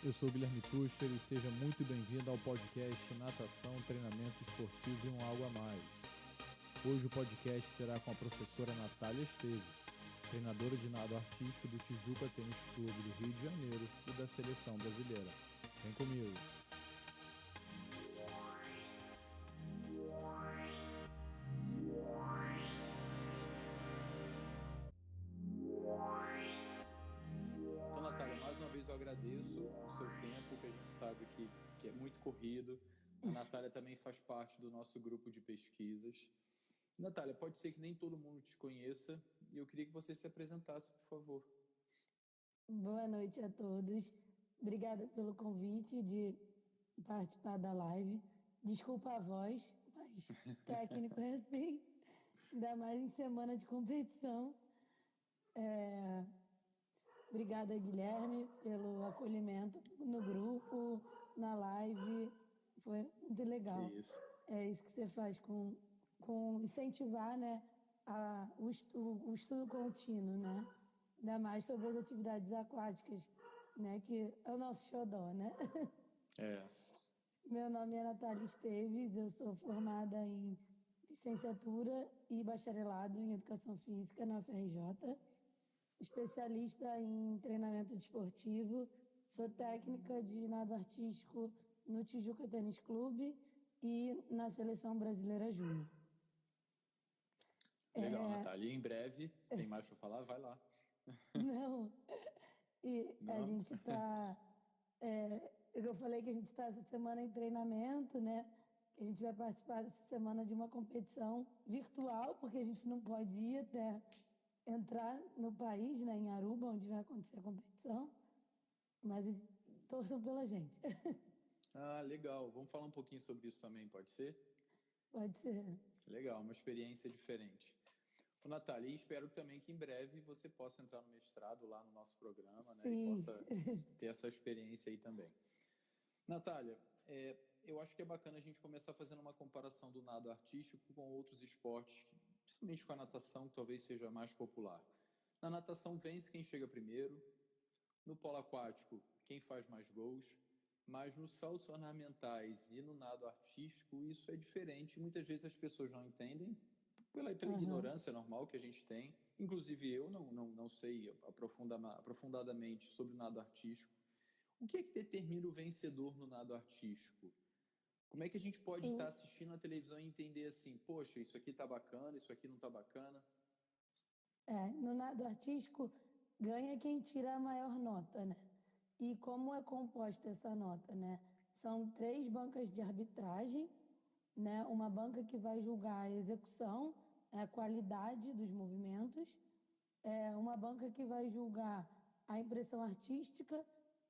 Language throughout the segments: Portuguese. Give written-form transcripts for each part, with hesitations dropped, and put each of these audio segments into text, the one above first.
Eu sou o Guilherme Tuscher e seja muito bem-vindo ao podcast Natação, Treinamento Esportivo e um Algo a Mais. Hoje o podcast será com a professora Natália Esteves, treinadora de nado artístico do Tijuca Tênis Clube do Rio de Janeiro e da Seleção Brasileira. Vem comigo! Então, Natália, mais uma vez eu agradeço o seu tempo, que a gente sabe que é muito corrido. A Natália também faz parte do nosso grupo de pesquisas. Natália, pode ser que nem todo mundo te conheça e eu queria que você se apresentasse, por favor. Boa noite a todos. Obrigada pelo convite de participar da live. Desculpa a voz, mas técnico é assim, ainda mais em semana de competição. Obrigada, Guilherme, pelo acolhimento no grupo, na live. Foi muito Que legal. isso. É isso que você faz com incentivar, né, o estudo contínuo, né? Ainda mais sobre as atividades aquáticas, né, que é o nosso xodó, né? É. Meu nome é Natália Esteves, eu sou formada em licenciatura e bacharelado em Educação Física na UFRJ, especialista em treinamento desportivo, sou técnica de nado artístico no Tijuca Tênis Clube e na Seleção Brasileira Júnior. Legal, Natália. E em breve, tem mais para falar? Vai lá. Não, e a Não? gente está... eu falei que a gente está essa semana em treinamento, né? Que a gente vai participar essa semana de uma competição virtual, porque a gente não pode ir até entrar no país, né, em Aruba, onde vai acontecer a competição. Mas torçam pela gente. Ah, legal. Vamos falar um pouquinho sobre isso também, pode ser? Pode ser. Legal, uma experiência diferente. Ô, Natália, e espero também que em breve você possa entrar no mestrado lá no nosso programa, né? E Sim. possa ter essa experiência aí também. Natália, eu acho que é bacana a gente começar fazendo uma comparação do nado artístico com outros esportes, principalmente com a natação, que talvez seja mais popular. Na natação vence quem chega primeiro, no polo aquático quem faz mais gols, mas nos saltos ornamentais e no nado artístico isso é diferente. Muitas vezes as pessoas não entendem, pela ignorância normal que a gente tem. Inclusive eu não sei aprofundadamente sobre o nado artístico. O que é que determina o vencedor no nado artístico? Como é que a gente pode estar assistindo a televisão e entender assim, poxa, isso aqui tá bacana, isso aqui não tá bacana? No nado artístico, ganha quem tira a maior nota, né? E como é composta essa nota, né? São 3 bancas de arbitragem, né? Uma banca que vai julgar a execução, a qualidade dos movimentos, uma banca que vai julgar a impressão artística,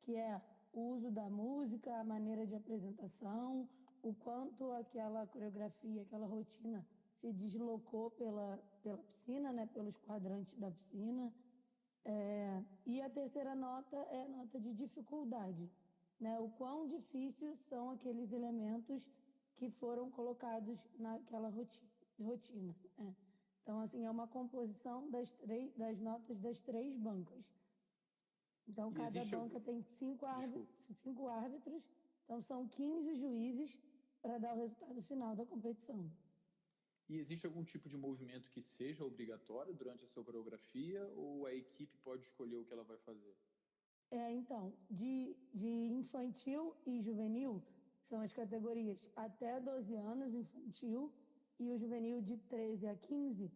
que é o uso da música, a maneira de apresentação, o quanto aquela coreografia, aquela rotina se deslocou pela piscina, né, pelos quadrantes da piscina. E a terceira nota é a nota de dificuldade, né? O quão difíceis são aqueles elementos que foram colocados naquela rotina. Então, assim, é uma composição das notas das 3 bancas. Então, E cada existe... banca tem 5 Desculpa. árbitros, então são 15 juízes para dar o resultado final da competição. E existe algum tipo de movimento que seja obrigatório durante a sua coreografia ou a equipe pode escolher o que ela vai fazer? Então, de infantil e juvenil, são as categorias até 12 anos, infantil, e o juvenil de 13 a 15,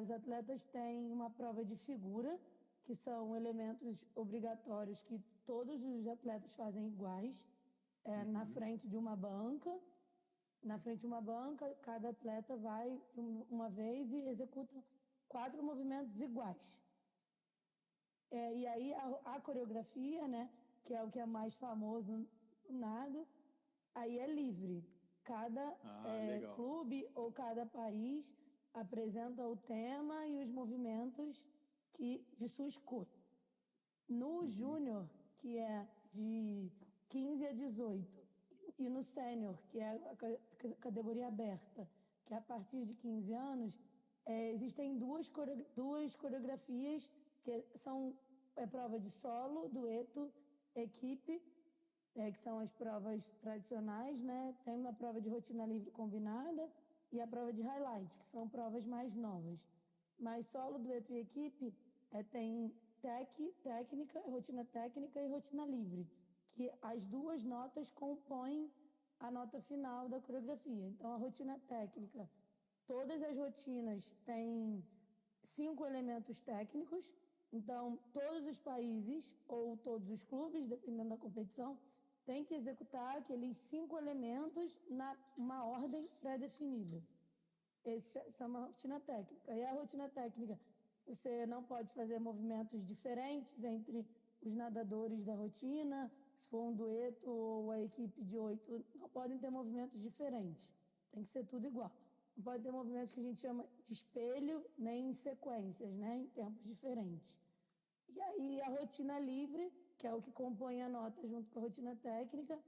os atletas têm uma prova de figura, que são elementos obrigatórios que todos os atletas fazem iguais, na frente de uma banca. Na frente de uma banca, cada atleta vai uma vez e executa 4 movimentos iguais. E aí a coreografia, né, que é o que é mais famoso no nado, aí é livre. Cada Legal. clube ou cada país apresenta o tema e os movimentos de sua escolha. No júnior, que é de 15 a 18, e no sênior, que é a categoria aberta, que é a partir de 15 anos, existem duas coreografias que são prova de solo, dueto, equipe que são as provas tradicionais, né? Tem uma prova de rotina livre combinada e a prova de highlight, que são provas mais novas. Mas solo, dueto e equipe tem técnica, rotina técnica e rotina livre, que as duas notas compõem a nota final da coreografia. Então, a rotina técnica, todas as rotinas têm 5 elementos técnicos. Então, todos os países ou todos os clubes, dependendo da competição, têm que executar aqueles 5 elementos numa ordem pré-definida. Essa é uma rotina técnica. E a rotina técnica, você não pode fazer movimentos diferentes entre os nadadores da rotina. Se for um dueto ou a equipe de 8, não podem ter movimentos diferentes. Tem que ser tudo igual. Não pode ter movimentos que a gente chama de espelho, nem em sequências, né? Em tempos diferentes. E aí a rotina livre, que é o que compõe a nota junto com a rotina técnica,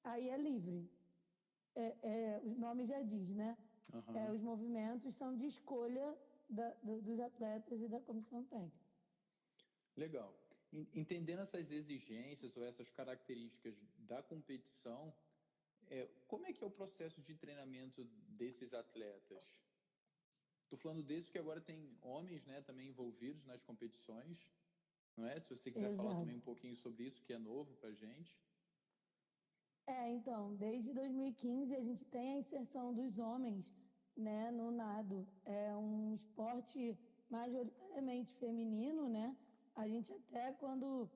aí é livre. Os nomes já diz, né? Uhum. Os movimentos são de escolha dos atletas e da comissão técnica. Legal. Entendendo essas exigências ou essas características da competição, como é que é o processo de treinamento desses atletas? Estou falando desses porque agora tem homens, né, também envolvidos nas competições, não é? Se você quiser Exato. falar também um pouquinho sobre isso, que é novo para a gente. Então, desde 2015 a gente tem a inserção dos homens, né, no nado. É um esporte majoritariamente feminino, né? A gente até quando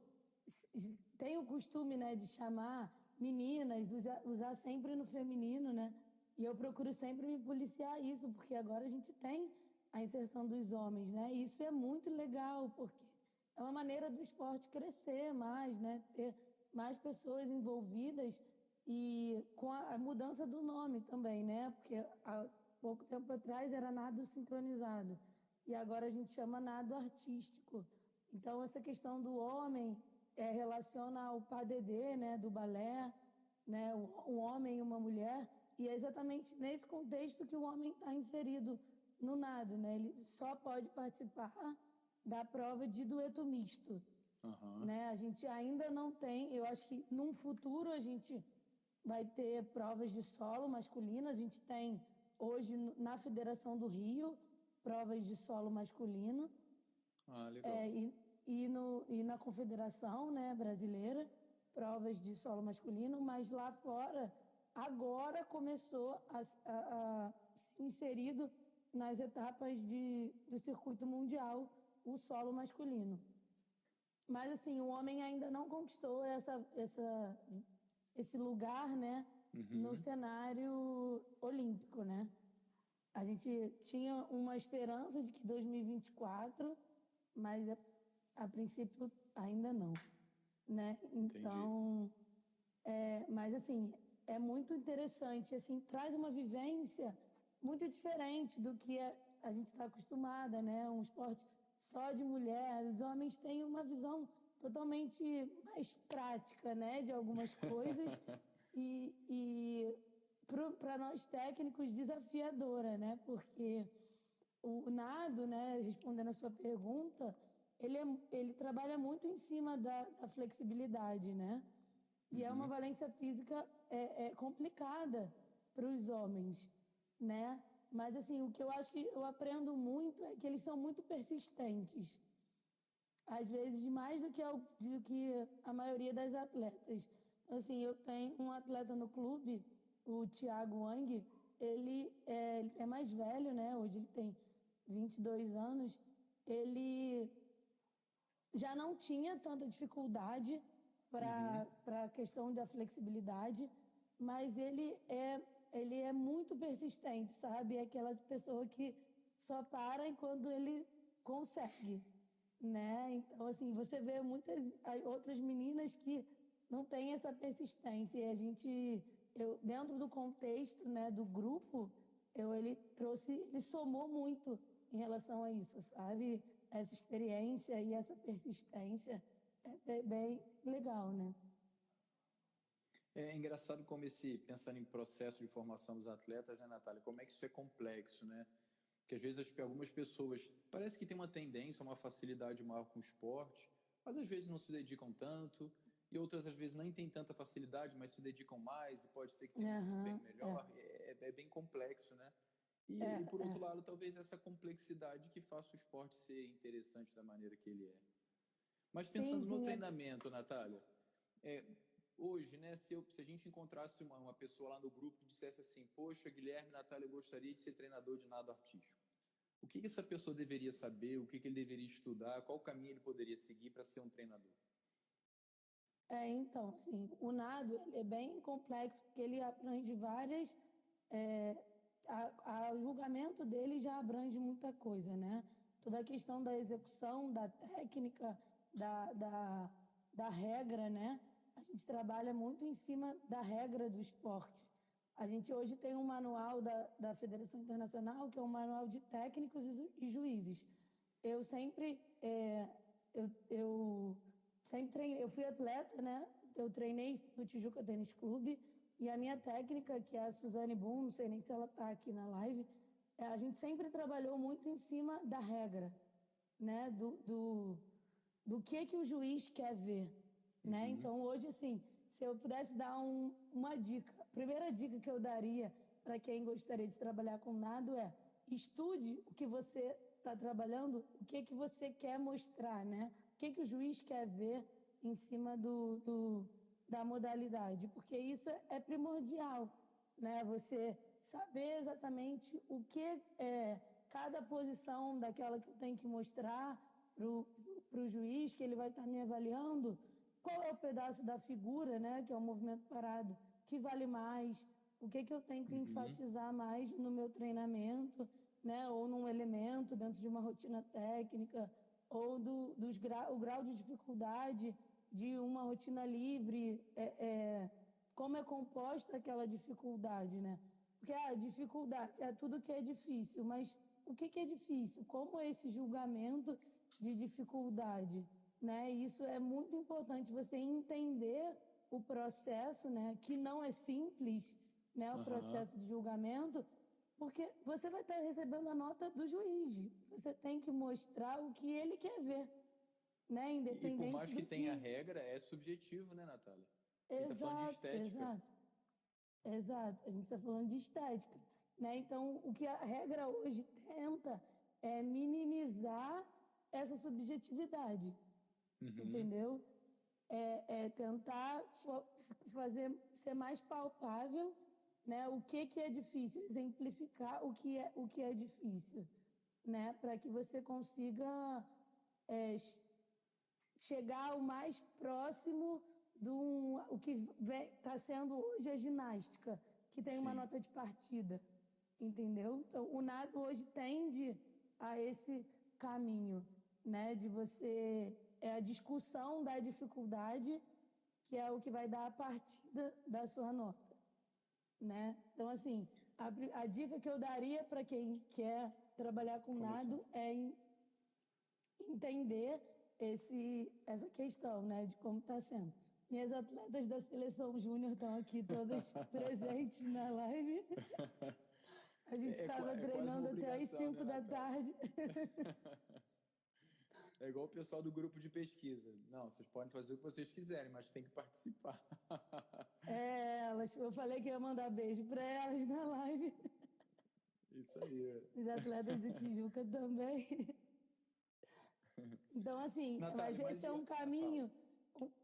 tem o costume, né, de chamar meninas, usar sempre no feminino, né? E eu procuro sempre me policiar isso, porque agora a gente tem a inserção dos homens, né? E isso é muito legal, porque é uma maneira do esporte crescer mais, né? Ter mais pessoas envolvidas e com a mudança do nome também, né? Porque há pouco tempo atrás era nado sincronizado e agora a gente chama nado artístico. Então, essa questão do homem relaciona ao PADD, né, do balé, né, um homem e uma mulher, e é exatamente nesse contexto que o homem está inserido no nado, né? Ele só pode participar da prova de dueto misto. Uhum. Né? A gente ainda não tem, eu acho que num futuro a gente vai ter provas de solo masculino. A gente tem hoje na Federação do Rio provas de solo masculino. Legal. E na Confederação, né, brasileira, provas de solo masculino, mas lá fora agora começou a ser inserido nas etapas do circuito mundial o solo masculino. Mas assim, o homem ainda não conquistou esse lugar, né, no cenário olímpico, né? A gente tinha uma esperança de que 2024, mas a princípio ainda não, né? Então, mas assim, é muito interessante, assim, traz uma vivência muito diferente do que a gente está acostumada, né? Um esporte só de mulher. Os homens têm uma visão totalmente mais prática, né, de algumas coisas e para nós técnicos desafiadora, né? Porque o nado, né, respondendo a sua pergunta, ele trabalha muito em cima da flexibilidade, né? E é uma valência física complicada para os homens, né? Mas, assim, o que eu acho que eu aprendo muito é que eles são muito persistentes. Às vezes, mais do que a maioria das atletas. Então, assim, eu tenho um atleta no clube, o Thiago Wang, ele é mais velho, né? Hoje ele tem 22 anos. Ele já não tinha tanta dificuldade para a questão da flexibilidade, mas ele é muito persistente, sabe? É aquela pessoa que só para enquanto ele consegue, né? Então, assim, você vê muitas outras meninas que não têm essa persistência. E dentro do contexto, né, do grupo, ele somou muito em relação a isso, sabe? Essa experiência e essa persistência é bem legal, né? É engraçado como pensando em processo de formação dos atletas, né, Natália? Como é que isso é complexo, né? Porque às vezes algumas pessoas parece que tem uma tendência, uma facilidade maior com o esporte, mas às vezes não se dedicam tanto e outras às vezes nem têm tanta facilidade, mas se dedicam mais e pode ser que tenham um desempenho melhor, é bem complexo, né? E por outro lado, talvez essa complexidade que faça o esporte ser interessante da maneira que ele é. Mas pensando no treinamento, Natália, hoje, né, se a gente encontrasse uma pessoa lá no grupo e dissesse assim, poxa, Guilherme, Natália, eu gostaria de ser treinador de nado artístico. O que essa pessoa deveria saber? O que ele deveria estudar? Qual caminho ele poderia seguir para ser um treinador? Então, assim, o nado é bem complexo, porque ele abrange várias... o julgamento dele já abrange muita coisa, né? Toda a questão da execução, da técnica, da regra, né? A gente trabalha muito em cima da regra do esporte. A gente hoje tem um manual da Federação Internacional, que é um manual de técnicos e juízes. Eu sempre treinei, eu fui atleta, né? Eu treinei no Tijuca Tênis Clube e a minha técnica, que é a Suzane Boom, não sei nem se ela está aqui na live, a gente sempre trabalhou muito em cima da regra, né? Do que o juiz quer ver, né? Então, hoje, assim, se eu pudesse dar uma dica, a primeira dica que eu daria para quem gostaria de trabalhar com nado é estude o que você está trabalhando, o que você quer mostrar, né? O que o juiz quer ver em cima da modalidade, porque isso é primordial, né? Você saber exatamente o que é cada posição daquela que eu tenho que mostrar para o juiz, que ele vai estar me avaliando, qual é o pedaço da figura, né, que é o movimento parado, que vale mais, o que eu tenho que enfatizar mais no meu treinamento, né, ou num elemento dentro de uma rotina técnica, ou o grau de dificuldade de uma rotina livre, como é composta aquela dificuldade, né? Porque a dificuldade é tudo que é difícil, mas o que é difícil? Como é esse julgamento de dificuldade, né? Isso é muito importante, você entender o processo, né? Que não é simples, né? O processo de julgamento, porque você vai estar recebendo a nota do juiz. Você tem que mostrar o que ele quer ver, né? Independente e por mais que do tenha regra, é subjetivo, né, Natália? Ele está falando de estética. Exato. A gente está falando de estética, né? Então, o que a regra hoje tenta é minimizar essa subjetividade, entendeu? Tentar ser mais palpável, né? O que é difícil, exemplificar o que é difícil, né? Para que você consiga chegar o mais próximo o que está sendo hoje a ginástica, que tem uma nota de partida, entendeu? Então, o nado hoje tende a esse caminho, né? De você... a discussão da dificuldade, que é o que vai dar a partida da sua nota, né? Então, assim, a dica que eu daria para quem quer trabalhar com nado é entender essa questão, né, de como está sendo. Minhas atletas da Seleção Júnior estão aqui todas presentes na live. A gente estava treinando até às 5 da tarde. É igual o pessoal do grupo de pesquisa. Não, vocês podem fazer o que vocês quiserem, mas tem que participar. Eu falei que ia mandar beijo para elas na live. Isso aí. Os atletas do Tijuca também. Então, assim, Natália, mas esse é um caminho...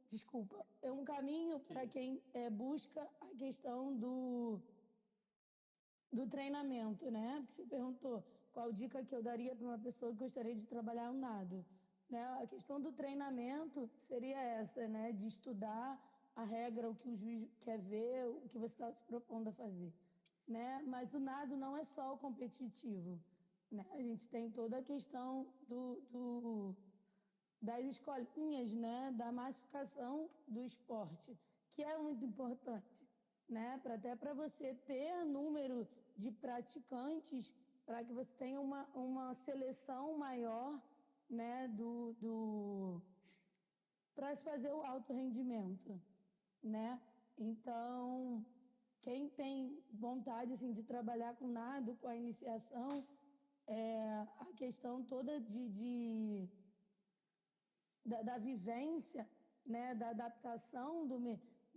Desculpa. É um caminho para quem busca a questão do treinamento, né? Porque você perguntou qual dica que eu daria para uma pessoa que gostaria de trabalhar no nado, né? A questão do treinamento seria essa, né? De estudar a regra, o que o juiz quer ver, o que você está se propondo a fazer, né? Mas o nado não é só o competitivo, né? A gente tem toda a questão das escolinhas, né? Da massificação do esporte, que é muito importante, né? Até para você ter número de praticantes, para que você tenha uma seleção maior, né? Para se fazer o alto rendimento, né? Então, quem tem vontade assim, de trabalhar com nado, com a iniciação, a questão toda da vivência, né, da adaptação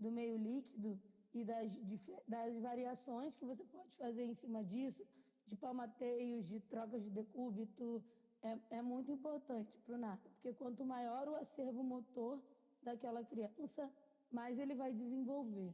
do meio líquido e das variações que você pode fazer em cima disso, de palmateios, de trocas de decúbito, é muito importante para o nado, porque quanto maior o acervo motor daquela criança, mais ele vai desenvolver.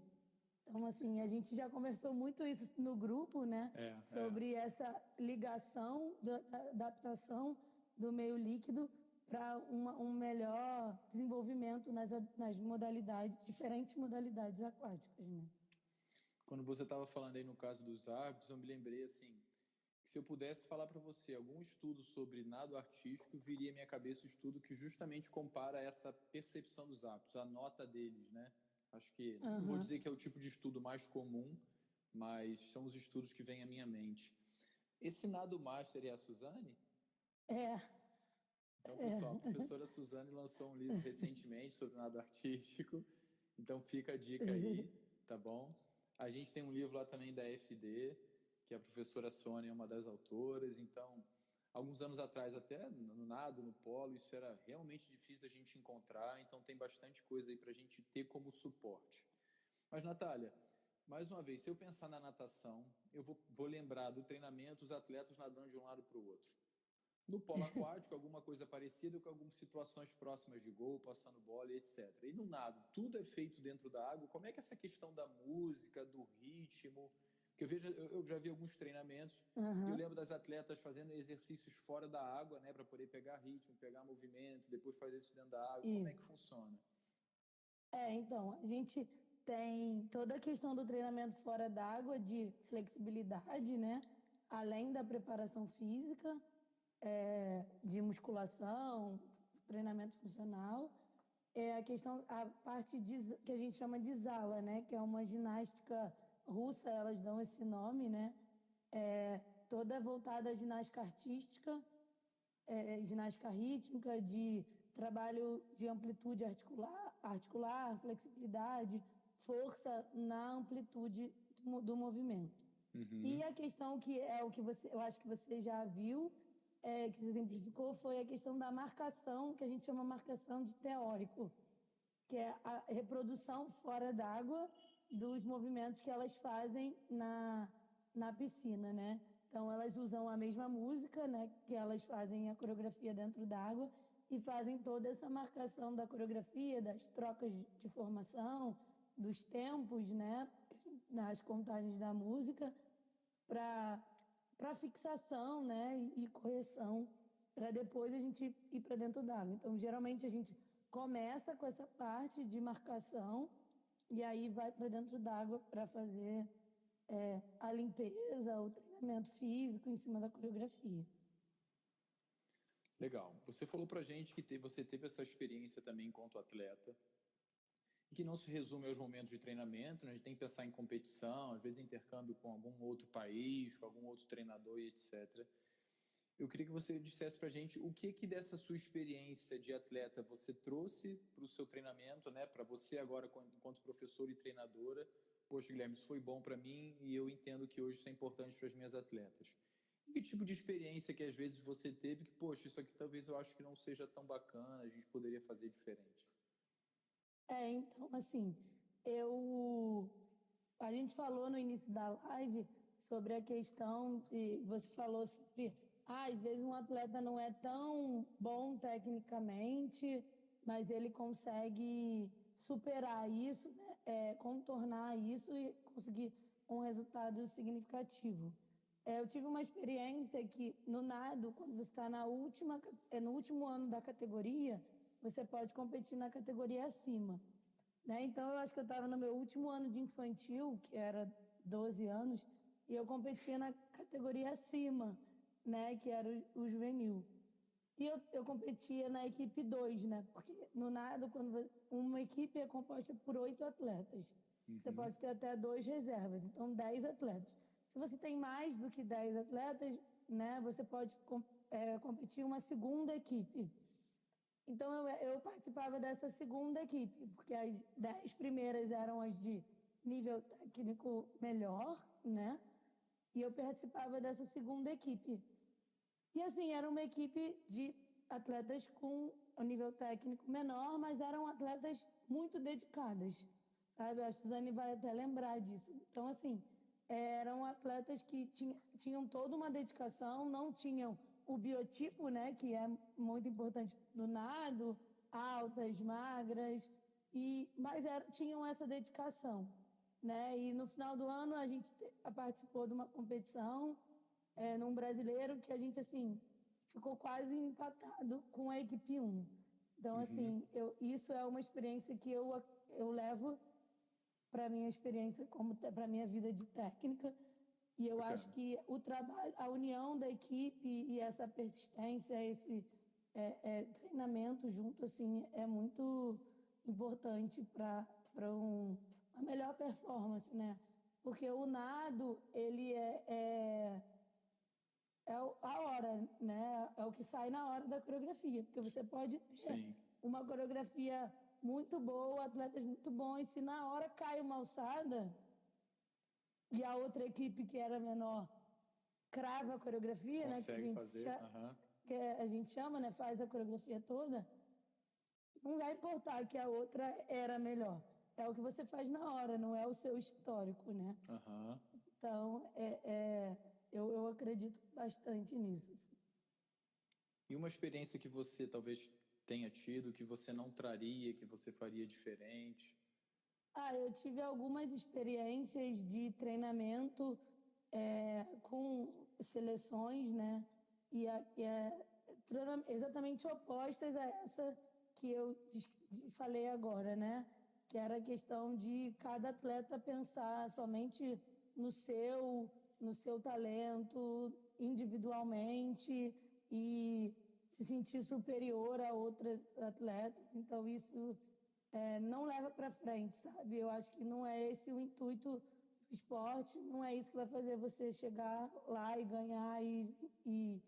Então, assim, a gente já conversou muito isso no grupo, né? Sobre essa ligação da adaptação do meio líquido para um melhor desenvolvimento nas modalidades, diferentes modalidades aquáticas, né? Quando você estava falando aí no caso dos árbitros, eu me lembrei assim, que se eu pudesse falar para você algum estudo sobre nado artístico, viria à minha cabeça o estudo que justamente compara essa percepção dos árbitros, a nota deles, né? Acho que, não vou dizer que é o tipo de estudo mais comum, mas são os estudos que vêm à minha mente. Esse nado master é a Suzane? Então, pessoal, a professora Suzane lançou um livro recentemente sobre nado artístico, então fica a dica aí, tá bom? A gente tem um livro lá também da FD, que a professora Sônia é uma das autoras, então, alguns anos atrás, até no nado, no polo, isso era realmente difícil a gente encontrar, então tem bastante coisa aí para a gente ter como suporte. Mas, Natália, mais uma vez, se eu pensar na natação, eu vou lembrar do treinamento, os atletas nadando de um lado para o outro. No polo aquático, alguma coisa parecida com algumas situações próximas de gol, passando bola e etc. E no nado, tudo é feito dentro da água. Como é que essa questão da música, do ritmo... Porque eu já vi alguns treinamentos e eu lembro das atletas fazendo exercícios fora da água, né, para poder pegar ritmo, pegar movimento, depois fazer isso dentro da água. Isso. Como é que funciona? Então, a gente tem toda a questão do treinamento fora d'água, de flexibilidade, né? Além da preparação física, de musculação, treinamento funcional. A parte que a gente chama de Zala, né? Que é uma ginástica russa, elas dão esse nome, né? Toda voltada à ginástica artística, ginástica rítmica, de trabalho de amplitude articular, flexibilidade, força na amplitude do movimento. E a questão que é o que eu acho que você já viu, que se exemplificou, foi a questão da marcação, que a gente chama marcação de teórico, que é a reprodução fora d'água dos movimentos que elas fazem na piscina, né? Então, elas usam a mesma música, né? Que elas fazem a coreografia dentro d'água e fazem toda essa marcação da coreografia, das trocas de formação, dos tempos, né? Nas contagens da música, para fixação, né? E correção, para depois a gente ir para dentro d'água. Então, geralmente, a gente começa com essa parte de marcação e aí vai para dentro d'água para fazer a limpeza, o treinamento físico em cima da coreografia. Legal. Você falou pra gente que você teve essa experiência também enquanto atleta, que não se resume aos momentos de treinamento, né? A gente tem que pensar em competição, às vezes intercâmbio com algum outro país, com algum outro treinador e etc. Eu queria que você dissesse pra gente o que dessa sua experiência de atleta você trouxe para o seu treinamento, né? Para você agora, enquanto professora e treinadora. Poxa, Guilherme, isso foi bom para mim e eu entendo que hoje isso é importante para as minhas atletas. E que tipo de experiência que às vezes você teve que, poxa, isso aqui talvez eu acho que não seja tão bacana, a gente poderia fazer diferente? Então, assim, a gente falou no início da live sobre a questão de, você falou sobre, às vezes um atleta não é tão bom tecnicamente, mas ele consegue superar isso, né? Contornar isso e conseguir um resultado significativo. Eu tive uma experiência que no nado, quando você está no último ano da categoria, você pode competir na categoria acima, né? Então, eu acho que eu estava no meu último ano de infantil, que era 12 anos, e eu competia na categoria acima, né? Que era o juvenil. E eu competia na equipe 2, né? Porque no nado, uma equipe é composta por 8 atletas. Você pode ter até 2 reservas, então 10 atletas. Se você tem mais do que 10 atletas, né? Você pode competir uma segunda equipe. Então, eu participava dessa segunda equipe, porque as 10 primeiras eram as de nível técnico melhor, né? E eu participava dessa segunda equipe. E, assim, era uma equipe de atletas com um nível técnico menor, mas eram atletas muito dedicadas, sabe? A Suzane vai até lembrar disso. Então, assim, eram atletas que tinham toda uma dedicação, não tinham o biotipo, né, que é muito importante do nado, altas, magras, mas tinham essa dedicação, né? E no final do ano a gente participou de uma competição num brasileiro que a gente, assim, ficou quase empatado com a equipe 1. Então, assim, isso é uma experiência que eu levo para minha experiência, como para minha vida de técnica. E eu acho que o trabalho, a união da equipe e essa persistência, esse treinamento junto, assim, é muito importante para uma melhor performance, né? Porque o nado, ele a hora, né? É o que sai na hora da coreografia, porque você pode ter uma coreografia muito boa, atletas muito bons, se na hora cai uma alçada e a outra equipe que era menor crava a coreografia, consegue, né? fazer, que a gente chama, né? Faz a coreografia toda, não vai importar que a outra era melhor. É o que você faz na hora, não é o seu histórico, né? Então, eu acredito bastante nisso. Assim. E uma experiência que você talvez tenha tido, que você não traria, que você faria diferente? Eu tive algumas experiências de treinamento com seleções, né? Exatamente opostas a essa que eu falei agora, né? Que era a questão de cada atleta pensar somente no seu talento individualmente e se sentir superior a outras atletas. Então, isso não leva para frente, sabe? Eu acho que não é esse o intuito do esporte, não é isso que vai fazer você chegar lá e ganhar e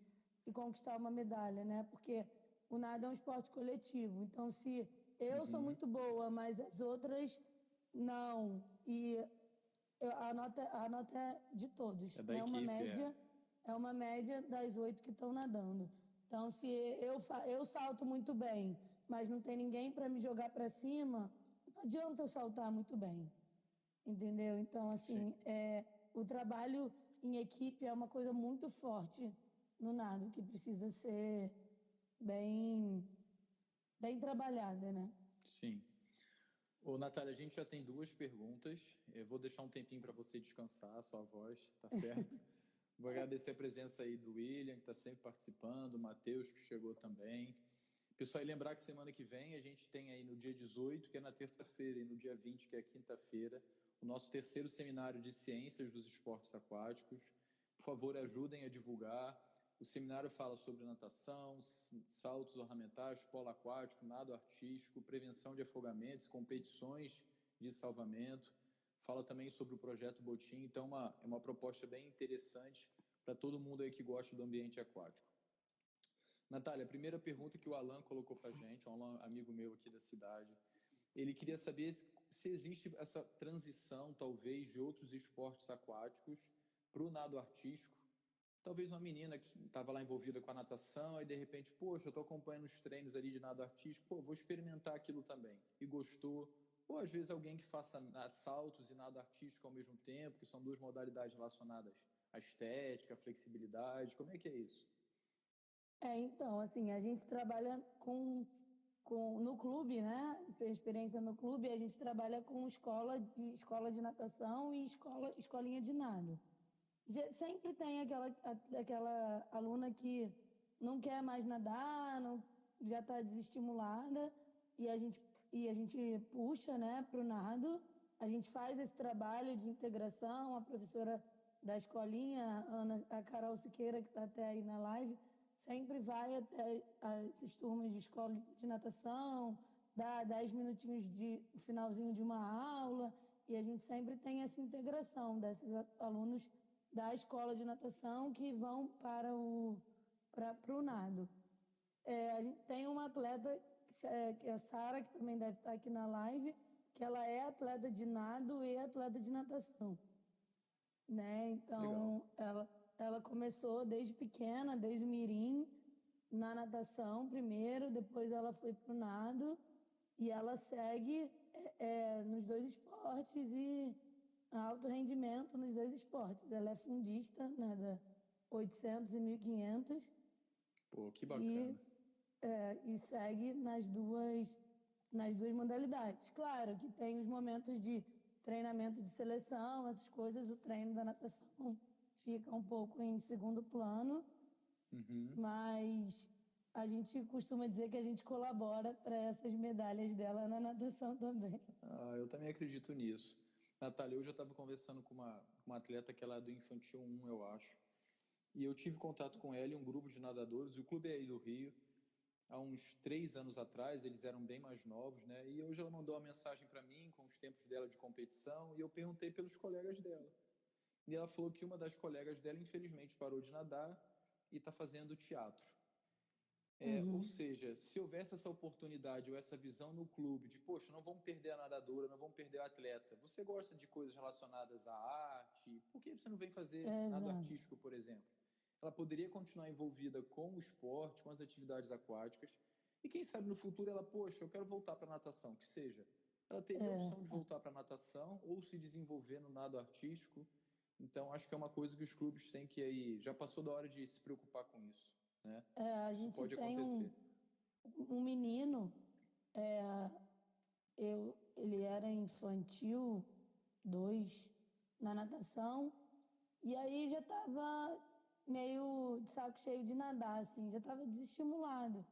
conquistar uma medalha, né? Porque o nado é um esporte coletivo. Então, se eu sou muito boa, mas as outras não, a nota é de todos. É da equipe, é uma média das 8 que estão nadando. Então, se eu salto muito bem, mas não tem ninguém para me jogar para cima, não adianta eu saltar muito bem, entendeu? Então, assim, o trabalho em equipe é uma coisa muito forte no nado, que precisa ser bem trabalhada, né? Sim. Ô, Natália, a gente já tem 2 perguntas. Eu vou deixar um tempinho para você descansar a sua voz, tá certo? Vou agradecer a presença aí do William, que está sempre participando, o Matheus, que chegou também. Pessoal, e lembrar que semana que vem a gente tem aí no dia 18, que é na terça-feira, e no dia 20, que é quinta-feira, o nosso 3º seminário de ciências dos esportes aquáticos. Por favor, ajudem a divulgar. O seminário fala sobre natação, saltos ornamentais, polo aquático, nado artístico, prevenção de afogamentos, competições de salvamento. Fala também sobre o projeto Botim. Então, é uma proposta bem interessante para todo mundo aí que gosta do ambiente aquático. Natália, a primeira pergunta que o Alan colocou para a gente, um amigo meu aqui da cidade, ele queria saber se existe essa transição, talvez, de outros esportes aquáticos para o nado artístico. Talvez uma menina que estava lá envolvida com a natação, aí de repente, poxa, eu estou acompanhando os treinos ali de nado artístico, vou experimentar aquilo também. E gostou. Ou às vezes alguém que faça saltos e nado artístico ao mesmo tempo, que são 2 modalidades relacionadas à estética, à flexibilidade. Como é que é isso? Então, assim, a gente trabalha no clube, né? Tem experiência no clube, a gente trabalha com escola de natação e escolinha de nado. Sempre tem aquela aluna que não quer mais nadar, já está desestimulada, e a gente puxa, né, para o nado. A gente faz esse trabalho de integração, a professora da escolinha, a Carol Siqueira, que está até aí na live, sempre vai até essas turmas de escola de natação, dá 10 minutinhos de finalzinho de uma aula, e a gente sempre tem essa integração desses alunos da escola de natação que vão para o nado. A gente tem uma atleta, que é a Sara, que também deve estar aqui na live, que ela é atleta de nado e atleta de natação. Né? Então, ela começou desde pequena, desde o mirim, na natação primeiro, depois ela foi para o nado e ela segue nos dois esportes e alto rendimento nos dois esportes. Ela é fundista, né, da 800 e 1500 Pô, que bacana. e segue nas duas modalidades. Claro que tem os momentos de treinamento de seleção, essas coisas, o treino da natação fica um pouco em segundo plano, mas a gente costuma dizer que a gente colabora para essas medalhas dela na natação também. Eu também acredito nisso. Natália, hoje eu estava conversando com uma atleta que ela é do Infantil 1, eu acho. E eu tive contato com ela e um grupo de nadadores, o clube é aí do Rio. Há uns 3 anos atrás, eles eram bem mais novos, né? E hoje ela mandou uma mensagem para mim com os tempos dela de competição e eu perguntei pelos colegas dela. E ela falou que uma das colegas dela, infelizmente, parou de nadar e está fazendo teatro. Ou seja, se houvesse essa oportunidade ou essa visão no clube de, poxa, não vamos perder a nadadora, não vamos perder o atleta. Você gosta de coisas relacionadas à arte? Por que você não vem fazer nado artístico, por exemplo? Ela poderia continuar envolvida com o esporte, com as atividades aquáticas. E quem sabe no futuro ela, poxa, eu quero voltar para a natação, que seja. Ela teria a opção de voltar para a natação ou se desenvolver no nado artístico. Então, acho que é uma coisa que os clubes têm que aí... Já passou da hora de se preocupar com isso, né? A isso gente pode tem acontecer. um menino, ele era infantil 2 na natação, e aí já estava meio de saco cheio de nadar, assim, já estava desestimulado.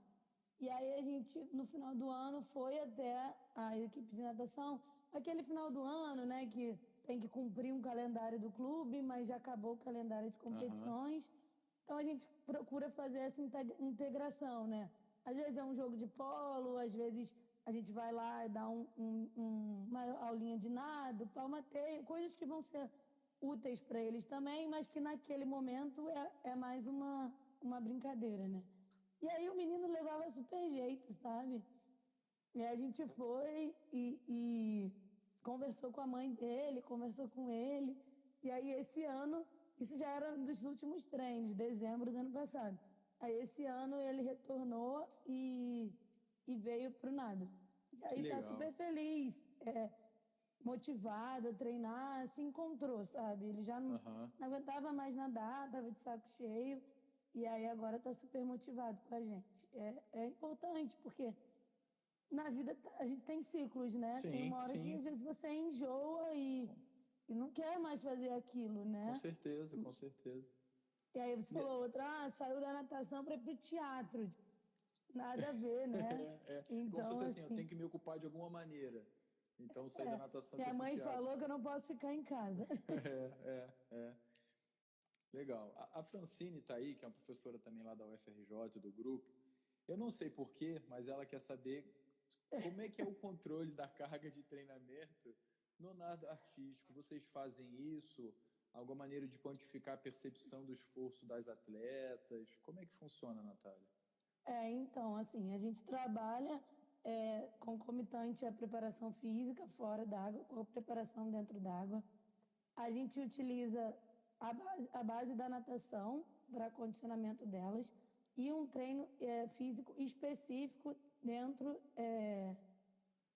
E aí a gente, no final do ano, foi até a equipe de natação, aquele final do ano, né, que tem que cumprir um calendário do clube, mas já acabou o calendário de competições. Então a gente procura fazer essa integração, né? Às vezes é um jogo de polo, às vezes a gente vai lá e dá uma aulinha de nado, palmateio, coisas que vão ser úteis para eles também, mas que naquele momento é mais uma brincadeira, né? E aí o menino levava super jeito, sabe? E a gente foi e conversou com a mãe dele, conversou com ele. E aí esse ano, isso já era um dos últimos treinos, dezembro do ano passado. Aí esse ano ele retornou e veio pro nado. E aí tá super feliz, motivado a treinar, se encontrou, sabe? Ele já não aguentava mais nadar, tava de saco cheio. E aí agora tá super motivado com a gente. É importante, porque na vida a gente tem ciclos, né? Sim, tem uma hora sim. que às vezes você enjoa e não quer mais fazer aquilo, né? Com certeza, com certeza. E aí você falou outra, saiu da natação para ir pro teatro. Nada a ver, né? Então, como se fosse assim, eu assim, tenho que me ocupar de alguma maneira. Então, sair da natação minha para ir pro mãe teatro. falou que eu não posso ficar em casa. Legal. A Francine tá aí, que é uma professora também lá da UFRJ, do grupo. Eu não sei porquê, mas ela quer saber como é que é o controle da carga de treinamento no nado artístico. Vocês fazem isso? Alguma maneira de quantificar a percepção do esforço das atletas? Como é que funciona, Natália? Então, assim, a gente trabalha concomitante à preparação física fora d'água, com a preparação dentro d'água. A gente utiliza a base da natação para condicionamento delas e um treino físico específico dentro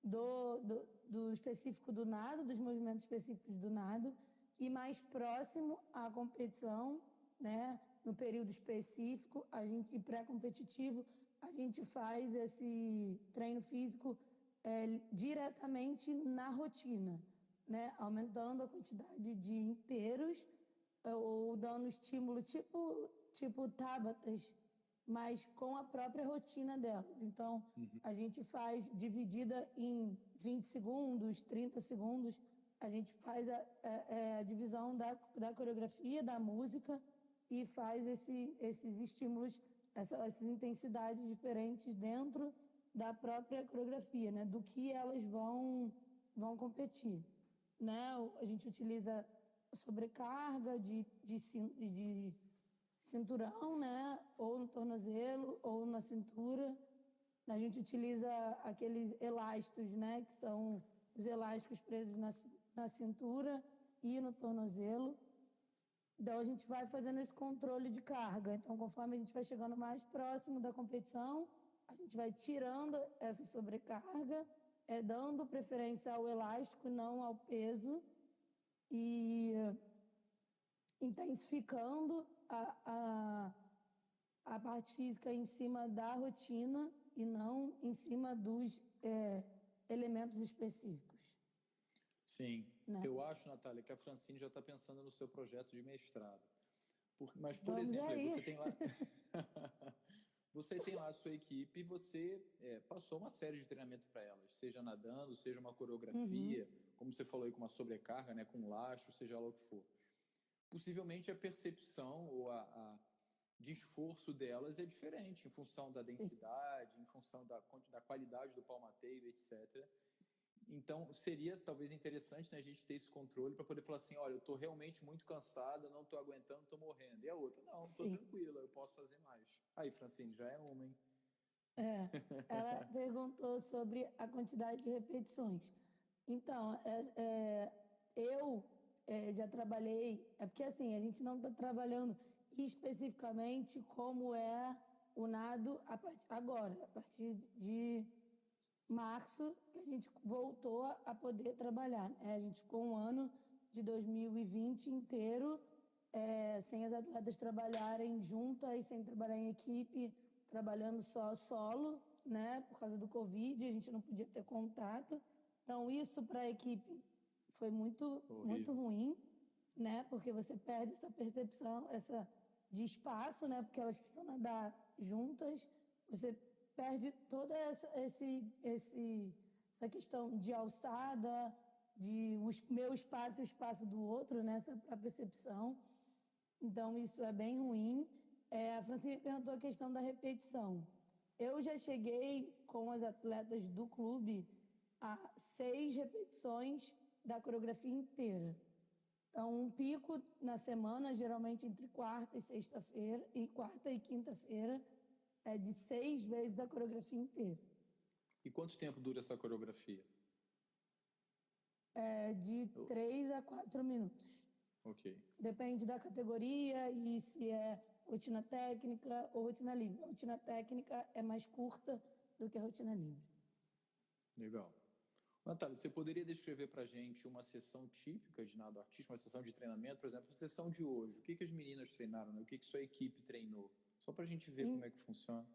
do específico do nado, dos movimentos específicos do nado, e mais próximo à competição, né? No período específico, e pré-competitivo, a gente faz esse treino físico diretamente na rotina, né? Aumentando a quantidade de inteiros ou dando estímulo tipo Tabatas, mas com a própria rotina delas. Então, a gente faz dividida em 20 segundos, 30 segundos, a gente faz a divisão da coreografia, da música e faz esses estímulos, essas intensidades diferentes dentro da própria coreografia, né? Do que elas vão competir, né? A gente utiliza sobrecarga de cinturão, né? Ou no tornozelo, ou na cintura. A gente utiliza aqueles elásticos, né? Que são os elásticos presos na cintura e no tornozelo. Então, a gente vai fazendo esse controle de carga. Então, conforme a gente vai chegando mais próximo da competição, a gente vai tirando essa sobrecarga, dando preferência ao elástico, não ao peso, e intensificando a parte física em cima da rotina e não em cima dos elementos específicos. Sim, Né? eu acho, Natália, que a Francine já está pensando no seu projeto de mestrado. Mas, por Vamos exemplo, aí. você tem lá... Você tem lá a sua equipe e você passou uma série de treinamentos para elas, seja nadando, seja uma coreografia, como você falou aí, com uma sobrecarga, né, com um laço, seja lá o que for. Possivelmente a percepção ou de esforço delas é diferente em função da densidade, em função da qualidade do palmateio, etc. Então, seria talvez interessante, né, a gente ter esse controle para poder falar assim, olha, eu estou realmente muito cansada, não estou aguentando, estou morrendo. E a outra, não, estou tranquila, eu posso fazer mais. Aí, Francine, já é uma, hein? Ela perguntou sobre a quantidade de repetições. Então, eu já trabalhei... É porque, assim, a gente não está trabalhando especificamente como é o nado agora, a partir de março, que a gente voltou a poder trabalhar. A gente ficou um ano de 2020 inteiro sem as atletas trabalharem juntas, sem trabalhar em equipe, trabalhando só solo, né? Por causa do Covid, a gente não podia ter contato. Então, isso para a equipe foi muito ruim, né? Porque você perde essa percepção de espaço, né? Porque elas precisam nadar juntas. Você perde toda essa questão de alçada, de o meu espaço e o espaço do outro, né? Essa percepção. Então, isso é bem ruim. A Francine perguntou a questão da repetição. Eu já cheguei com as atletas do clube a 6 repetições da coreografia inteira. Então, um pico na semana, geralmente entre quarta e sexta-feira, e quarta e quinta-feira, é de 6 vezes a coreografia inteira. E quanto tempo dura essa coreografia? De 3 a 4 minutos. Ok. Depende da categoria e se é rotina técnica ou rotina livre. A rotina técnica é mais curta do que a rotina livre. Legal. Natália, você poderia descrever para a gente uma sessão típica de nado artístico, uma sessão de treinamento, por exemplo, a sessão de hoje? O que as meninas treinaram? Né? O que sua equipe treinou? Só para a gente ver como é que funciona.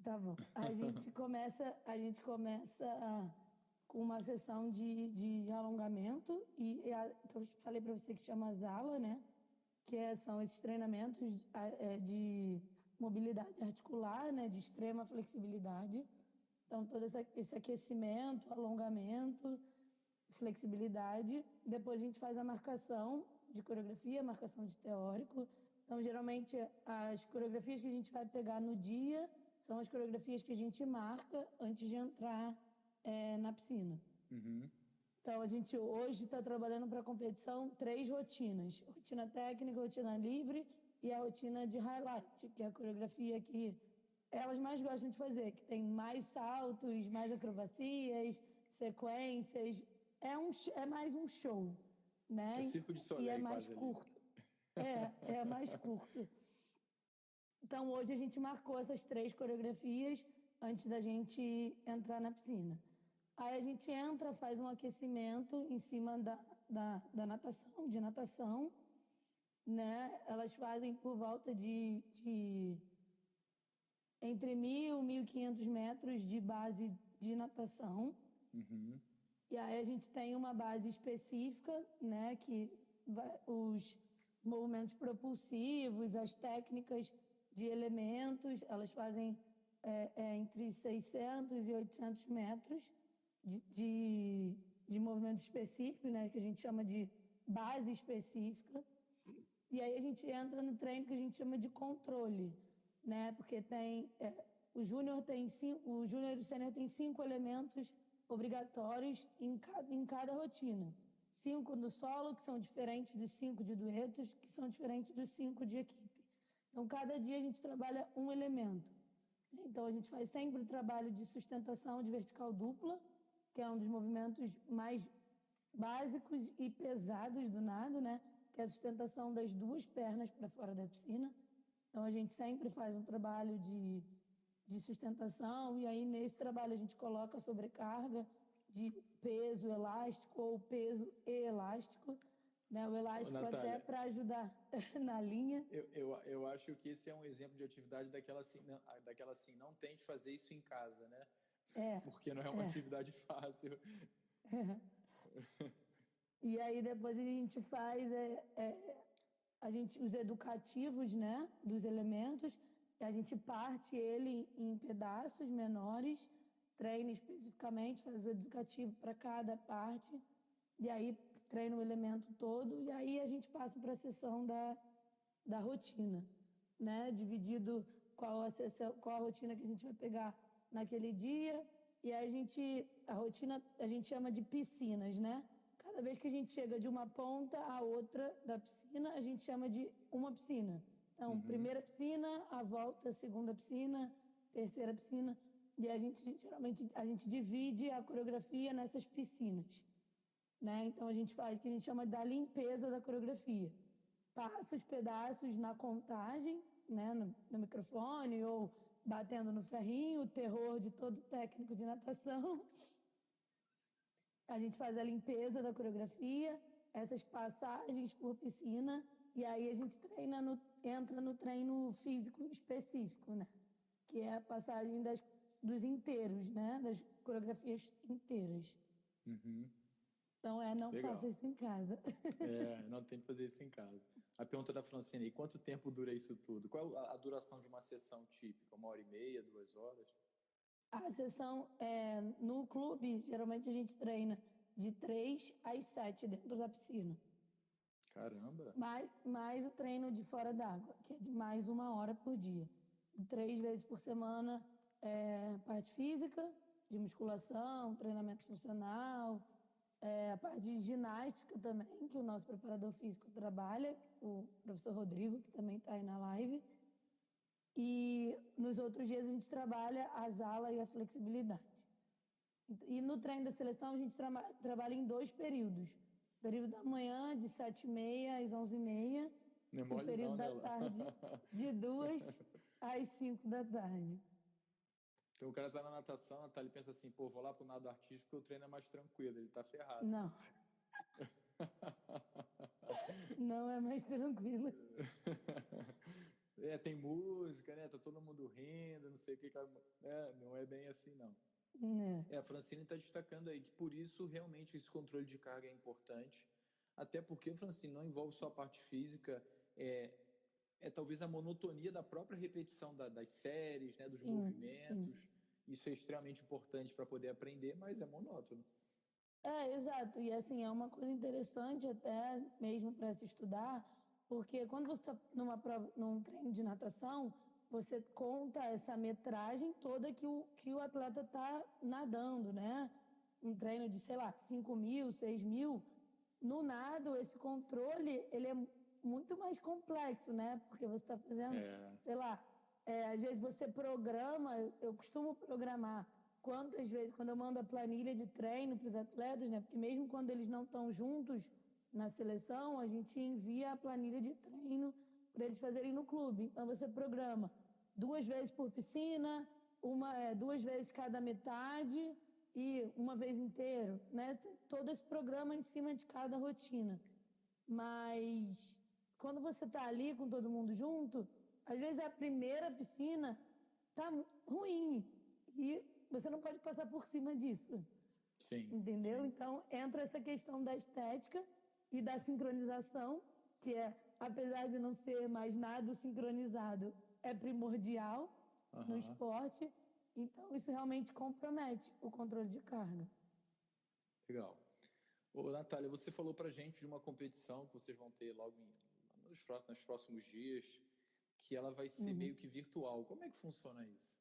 Tá bom. A gente começa com uma sessão de alongamento eu falei para você que chama Zala, né? Que são esses treinamentos de mobilidade articular, né? De extrema flexibilidade. Então, todo esse aquecimento, alongamento, flexibilidade. Depois a gente faz a marcação de coreografia, marcação de teórico. Então, geralmente, as coreografias que a gente vai pegar no dia são as coreografias que a gente marca antes de entrar na piscina. Então, a gente hoje está trabalhando para a competição 3 rotinas. Rotina técnica, rotina livre e a rotina de highlight, que é a coreografia que elas mais gostam de fazer, que tem mais saltos, mais acrobacias, sequências. É mais um show, né? É Circo de Soleil, e é mais quase curto. É mais curto. Então, hoje a gente marcou essas 3 coreografias antes da gente entrar na piscina. Aí a gente entra, faz um aquecimento em cima da natação, né? Elas fazem por volta de entre 1.000 e 1.500 metros de base de natação. E aí a gente tem uma base específica, né? Os movimentos propulsivos, as técnicas de elementos, elas fazem entre 600 e 800 metros de movimentos específicos, né? Que a gente chama de base específica. E aí a gente entra no treino que a gente chama de controle, né? Porque o júnior e o sênior tem 5 elementos obrigatórios em cada rotina. 5 no solo, que são diferentes dos 5 de duetos, que são diferentes dos 5 de equipe. Então, cada dia a gente trabalha um elemento. Então, a gente faz sempre o trabalho de sustentação de vertical dupla, que é um dos movimentos mais básicos e pesados do nado, né? que é a sustentação das duas pernas para fora da piscina. Então, a gente sempre faz um trabalho de sustentação, e aí nesse trabalho a gente coloca a sobrecarga de peso elástico ou peso e elástico, né? O elástico Natália, até para ajudar na linha. eu acho que esse é um exemplo de atividade daquela assim, não tente fazer isso em casa, né? Porque não é uma atividade fácil. E aí depois a gente faz os educativos, né, dos elementos, e a gente parte ele em pedaços menores, treina especificamente, faz o educativo para cada parte, e aí treina o elemento todo, e aí a gente passa para a sessão da rotina, né, dividido qual a rotina que a gente vai pegar naquele dia, e aí a rotina a gente chama de piscinas, né? Cada vez que a gente chega de uma ponta à outra da piscina, a gente chama de uma piscina. Então, primeira piscina, a volta, segunda piscina, terceira piscina. E geralmente a gente divide a coreografia nessas piscinas, né? Então, a gente faz o que a gente chama da limpeza da coreografia. Passa os pedaços na contagem, né, no microfone ou batendo no ferrinho, o terror de todo técnico de natação. A gente faz a limpeza da coreografia, essas passagens por piscina, e aí a gente entra no treino físico específico, né? Que é a passagem dos inteiros, né? Das coreografias inteiras. Então, não Legal. faça isso em casa. Não tem que fazer isso em casa. A pergunta da Francine, e quanto tempo dura isso tudo? Qual a duração de uma sessão típica? 1h30, 2 horas? A sessão no clube, geralmente a gente treina de 3 às 7 dentro da piscina. Caramba! Mais o treino de fora d'água, que é de mais 1 hora por dia. 3 vezes por semana, parte física, de musculação, treinamento funcional, a parte de ginástica também, que o nosso preparador físico trabalha, o professor Rodrigo, que também está aí na live. E nos outros dias a gente trabalha as alas e a flexibilidade. E no treino da seleção a gente trabalha em 2 períodos. O período da manhã, de 7h30 às 11h30. Não é E o período da tarde, de 2 às 5 da tarde. Então o cara tá na natação, ele pensa assim, pô, vou lá pro nado artístico porque o treino é mais tranquilo, ele tá ferrado. Não. Não é mais tranquilo. Tem música, né? Tá todo mundo rindo, não sei o que. Não é bem assim, não. A Francine está destacando aí que por isso realmente esse controle de carga é importante. Até porque, Francine, não envolve só a parte física, talvez a monotonia da própria repetição das séries, né, dos movimentos. Sim. Isso é extremamente importante para poder aprender, mas é monótono. Exato. E assim, é uma coisa interessante até mesmo para se estudar, porque quando você está num treino de natação, você conta essa metragem toda que o atleta está nadando, né? Um treino de, 5.000, 6.000. No nado, esse controle, ele é muito mais complexo, né? Porque você está fazendo, às vezes você programa, eu costumo programar quantas vezes, quando eu mando a planilha de treino para os atletas, né? Porque mesmo quando eles não estão juntos na seleção, a gente envia a planilha de treino para eles fazerem no clube. Então, você programa 2 vezes por piscina, 2 vezes cada metade e 1 vez inteiro, né? Todo esse programa em cima de cada rotina. Mas, quando você está ali com todo mundo junto, às vezes a primeira piscina está ruim e você não pode passar por cima disso. Sim. Entendeu? Sim. Então, entra essa questão da estética e da sincronização, que apesar de não ser mais nada sincronizado, é primordial no esporte. Então, isso realmente compromete o controle de carga. Legal. Natália, você falou pra gente de uma competição que vocês vão ter logo nos próximos dias, que ela vai ser meio que virtual. Como é que funciona isso?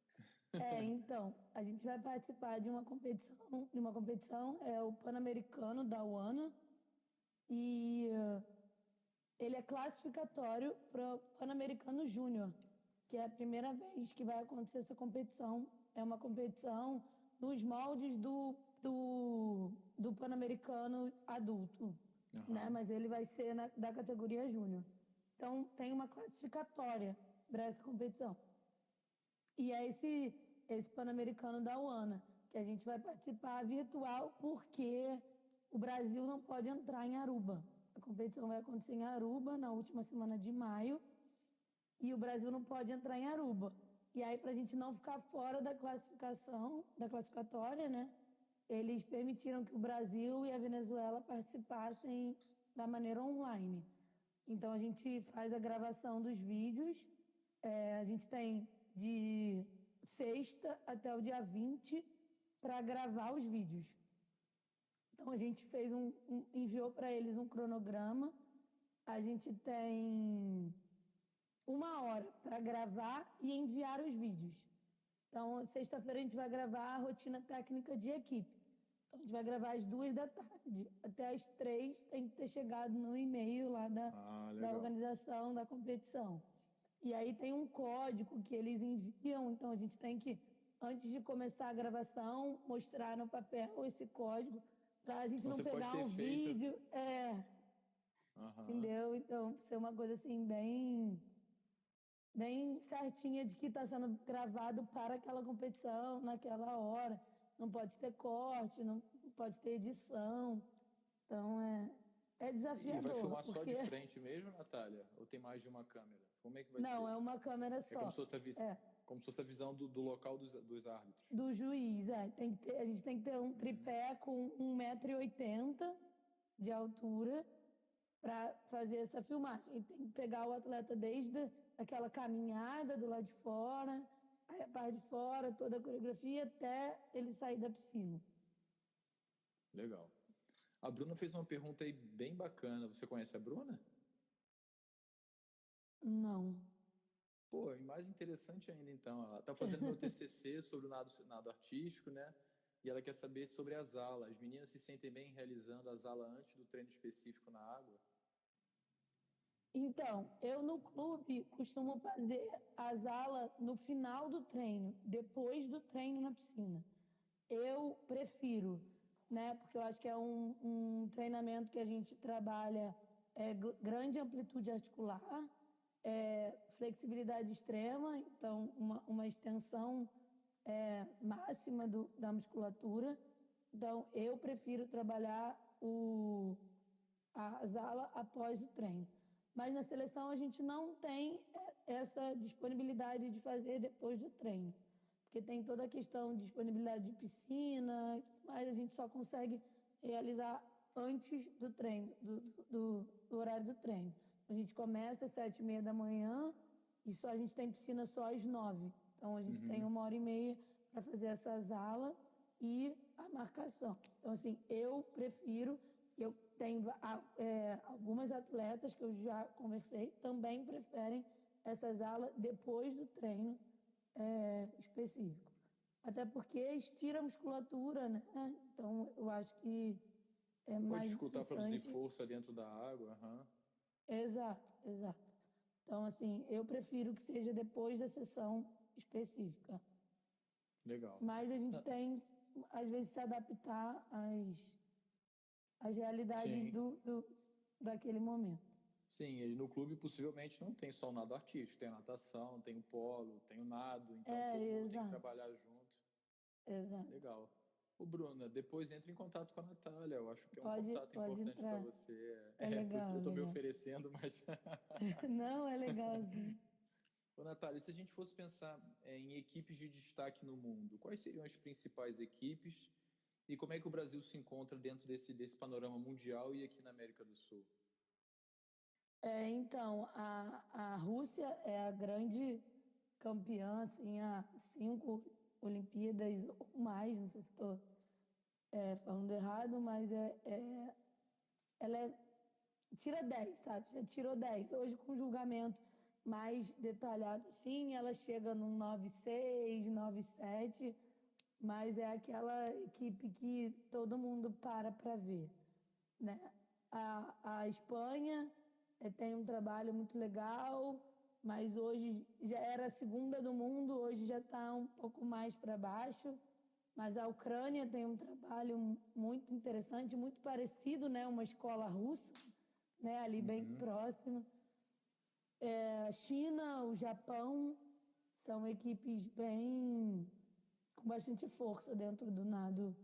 Então, a gente vai participar de uma competição, é o Pan-Americano da UANA, e ele é classificatório para o Pan-Americano Júnior, que é a primeira vez que vai acontecer essa competição. É uma competição nos moldes do Pan-Americano adulto. né? Aham. Mas ele vai ser da categoria júnior. Então, tem uma classificatória para essa competição. E é esse Pan-Americano da UANA, que a gente vai participar virtual, porque o Brasil não pode entrar em Aruba. A competição vai acontecer em Aruba, na última semana de maio, e o Brasil não pode entrar em Aruba. E aí, para a gente não ficar fora da classificação, da classificatória, né? Eles permitiram que o Brasil e a Venezuela participassem da maneira online. Então, a gente faz a gravação dos vídeos. A gente tem de sexta até o dia 20 para gravar os vídeos. Então, a gente enviou para eles um cronograma. A gente tem 1 hora para gravar e enviar os vídeos. Então, sexta-feira a gente vai gravar a rotina técnica de equipe. Então, a gente vai gravar às 2 da tarde. Até às 3 tem que ter chegado no e-mail lá da Legal. organização da competição. E aí tem um código que eles enviam, então a gente tem que, antes de começar a gravação, mostrar no papel esse código, para a gente Senão não você pode pegar ter um feito. vídeo. Aham. Entendeu? Então, ser uma coisa assim, bem certinha de que está sendo gravado para aquela competição, naquela hora. Não pode ter corte, não pode ter edição. Então, é E vai desafiador, filmar só porque... de frente mesmo, Natália? Ou tem mais de uma câmera? Como é que vai Não, ser? é uma câmera É como só. se fosse É, como se fosse a visão do local dos árbitros. do juiz, a gente tem que ter um Uhum. tripé com 1,80 m de altura para fazer essa filmagem. E tem que pegar o atleta desde aquela caminhada do lado de fora, aí a parte de fora, toda a coreografia, até ele sair da piscina. Legal. A Bruna fez uma pergunta aí bem bacana. Você conhece a Bruna? Não. Pô, e mais interessante ainda, então. Ela está fazendo meu TCC sobre o nado artístico, né? E ela quer saber sobre as alas. As meninas se sentem bem realizando as alas antes do treino específico na água? Então, eu no clube costumo fazer as alas no final do treino, depois do treino na piscina. Eu prefiro, né? Porque eu acho que é um treinamento que a gente trabalha grande amplitude articular, flexibilidade extrema, então uma extensão máxima da musculatura. Então, eu prefiro trabalhar as alas após o treino. Mas na seleção a gente não tem essa disponibilidade de fazer depois do treino, porque tem toda a questão de disponibilidade de piscina, mas a gente só consegue realizar antes do treino, do horário do treino. A gente começa às 7h30 da manhã e a gente tem piscina só às 9h. Então a gente tem 1h30 para fazer essas alas e a marcação. Então, assim, eu prefiro, eu tenho algumas atletas que eu já conversei, também preferem essas alas depois do treino específico. Até porque estira a musculatura, né? Então, eu acho que é Pode mais dificultar produzir interessante. força dentro da água. Uhum. Exato, exato. Então, assim, eu prefiro que seja depois da sessão específica. Legal. Mas a gente tem, às vezes, se adaptar às realidades Sim. daquele momento. Sim, e no clube possivelmente não tem só o nado artístico, tem a natação, tem o polo, tem o nado, então todo mundo tem que Exato. trabalhar junto. Exato. Legal. Ô, Bruna, depois entre em contato com a Natália, eu acho que é um Pode contato importante para entrar. você. É legal, Eu estou me legal. oferecendo, mas... Não, é legal, sim. Ô, Natália, se a gente fosse pensar em equipes de destaque no mundo, quais seriam as principais equipes e como é que o Brasil se encontra dentro desse panorama mundial e aqui na América do Sul? Então, a Rússia é a grande campeã, assim, há 5 Olimpíadas ou mais, não sei se estou falando errado, mas ela tira 10, sabe? Já tirou 10. Hoje, com o julgamento mais detalhado, sim, ela chega num 9,6, 9,7, mas é aquela equipe que todo mundo para ver, né? A Espanha tem um trabalho muito legal, mas hoje já era a segunda do mundo, hoje já está um pouco mais para baixo. mas a Ucrânia tem um trabalho muito interessante, muito parecido, né? Uma escola russa, né? Ali bem próximo. A China, o Japão, são equipes bem com bastante força dentro do nado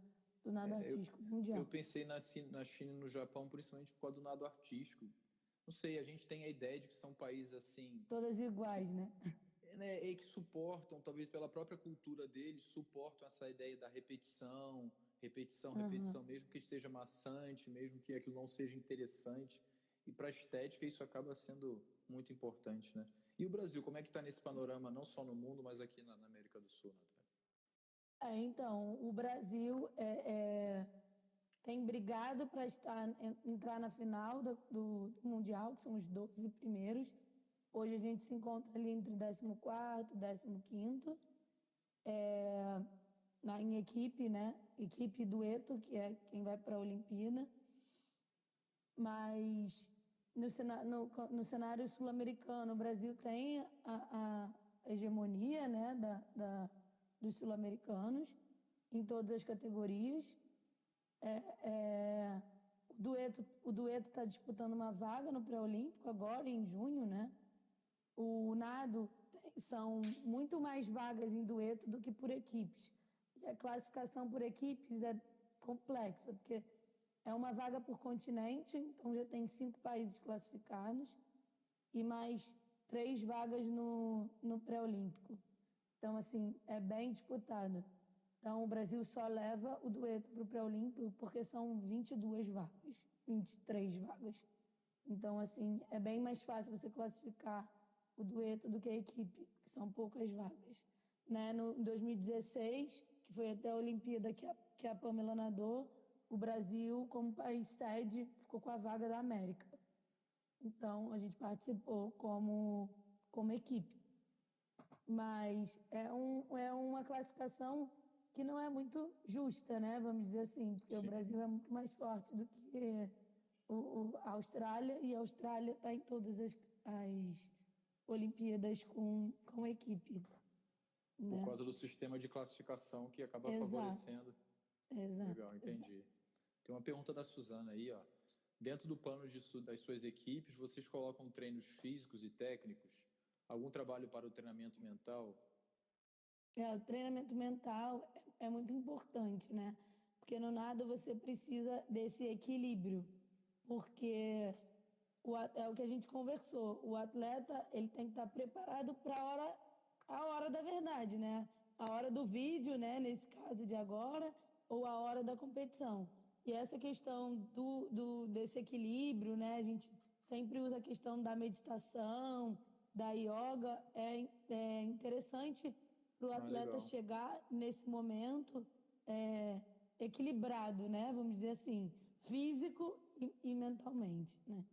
artístico mundial. Eu pensei na China e no Japão, principalmente por causa do nado artístico. Não sei, a gente tem a ideia de que são países assim... Todas iguais, né? E que suportam, talvez pela própria cultura deles, suportam essa ideia da repetição, mesmo que esteja maçante, mesmo que aquilo não seja interessante. E para a estética isso acaba sendo muito importante, né? E o Brasil, como é que está nesse panorama, não só no mundo, mas aqui na América do Sul, Natália? Então, o Brasil tem brigado para entrar na final do Mundial, que são os 12 primeiros. Hoje a gente se encontra ali entre 14º e 15º, em equipe, né? Equipe e dueto, que é quem vai para a Olimpíada. Mas no cenário sul-americano, o Brasil tem a hegemonia, né, dos sul-americanos em todas as categorias. O dueto está disputando uma vaga no pré-olímpico agora, em junho, né? O nado são muito mais vagas em dueto do que por equipes. E a classificação por equipes é complexa, porque é uma vaga por continente, então já tem 5 países classificados e mais 3 vagas no pré-olímpico. Então, assim, é bem disputado. Então, o Brasil só leva o dueto para o pré-olímpico porque são 22 vagas, 23 vagas. Então, assim, é bem mais fácil você classificar o dueto do que a equipe, que são poucas vagas. Né? No 2016, que foi até a Olimpíada que a Pamela nadou, o Brasil, como país sede, ficou com a vaga da América. Então, a gente participou como equipe. Mas é uma classificação que não é muito justa, né? Vamos dizer assim, porque Sim. O Brasil é muito mais forte do que a Austrália, e a Austrália está em todas as Olimpíadas com equipe. Por causa do sistema de classificação que acaba favorecendo. Exato. Legal, entendi. Tem uma pergunta da Suzana aí, ó. Dentro do plano das suas equipes, vocês colocam treinos físicos e técnicos? Algum trabalho para o treinamento mental? O treinamento mental é muito importante, né? Porque no nado você precisa desse equilíbrio, porque é o que a gente conversou. O atleta, ele tem que estar preparado para a hora da verdade, né? A hora do vídeo, né? Nesse caso de agora, ou a hora da competição. E essa questão desse equilíbrio, né? A gente sempre usa a questão da meditação, da yoga. É interessante para o atleta chegar nesse momento equilibrado, né? Vamos dizer assim, físico e mentalmente, né?